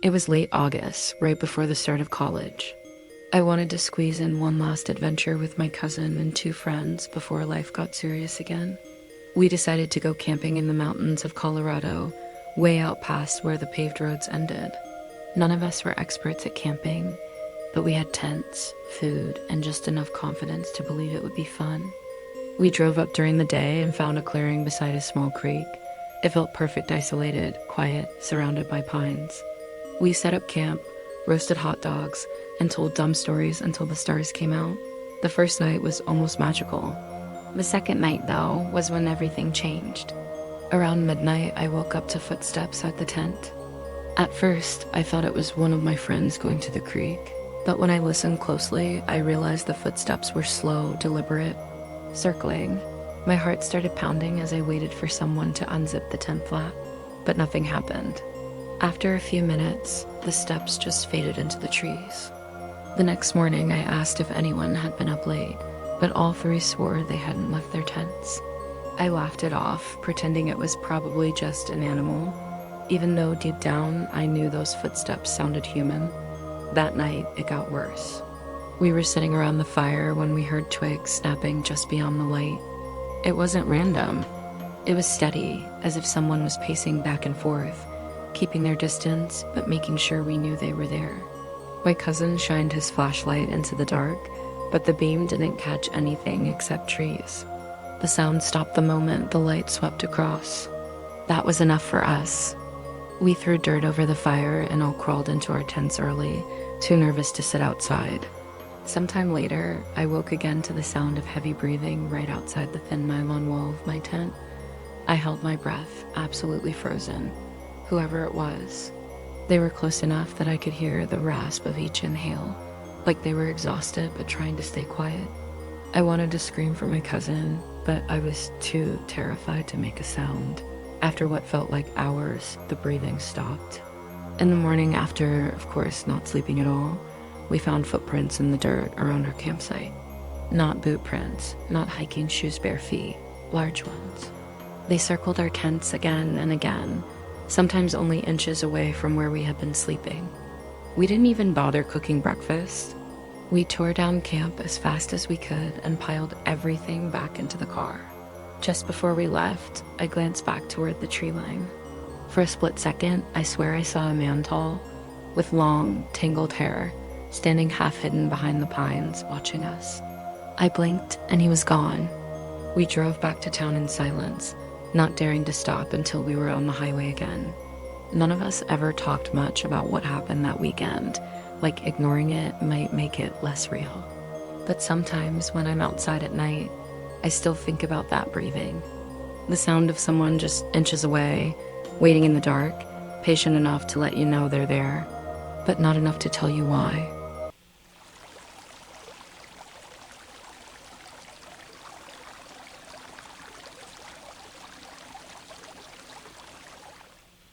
It was late August, right before the start of college. I wanted to squeeze in one last adventure with my cousin and two friends before life got serious again. We decided to go camping in the mountains of Colorado, way out past where the paved roads ended. None of us were experts at camping, but we had tents, food, and just enough confidence to believe it would be fun. We drove up during the day and found a clearing beside a small creek. It felt perfect, isolated, quiet, surrounded by pines. We set up camp, roasted hot dogs, and told dumb stories until the stars came out. The first night was almost magical. The second night, though, was when everything changed. Around midnight, I woke up to footsteps at the tent. At first, I thought it was one of my friends going to the creek, but when I listened closely, I realized the footsteps were slow, deliberate, circling. My heart started pounding as I waited for someone to unzip the tent flap, but nothing happened. After a few minutes, the steps just faded into the trees. The next morning, I asked if anyone had been up late, but all three swore they hadn't left their tents. I laughed it off, pretending it was probably just an animal, even though deep down I knew those footsteps sounded human. That night, it got worse. We were sitting around the fire when we heard twigs snapping just beyond the light. It wasn't random. It was steady, as if someone was pacing back and forth, keeping their distance, but making sure we knew they were there. My cousin shined his flashlight into the dark, but the beam didn't catch anything except trees. The sound stopped the moment the light swept across. That was enough for us. We threw dirt over the fire and all crawled into our tents early, too nervous to sit outside. Sometime later, I woke again to the sound of heavy breathing right outside the thin nylon wall of my tent. I held my breath, absolutely frozen. Whoever it was, they were close enough that I could hear the rasp of each inhale, like they were exhausted but trying to stay quiet. I wanted to scream for my cousin, but I was too terrified to make a sound. After what felt like hours, the breathing stopped. In the morning after, of course, not sleeping at all, we found footprints in the dirt around our campsite. Not boot prints, not hiking shoes bare feet, large ones. They circled our tents again and again, sometimes only inches away from where we had been sleeping. We didn't even bother cooking breakfast. We tore down camp as fast as we could and piled everything back into the car. Just before we left, I glanced back toward the tree line. For a split second, I swear I saw a man tall, with long, tangled hair, standing half hidden behind the pines, watching us. I blinked and he was gone. We drove back to town in silence, not daring to stop until we were on the highway again. None of us ever talked much about what happened that weekend, like ignoring it might make it less real. But sometimes when I'm outside at night, I still think about that breathing. The sound of someone just inches away, waiting in the dark, patient enough to let you know they're there, but not enough to tell you why.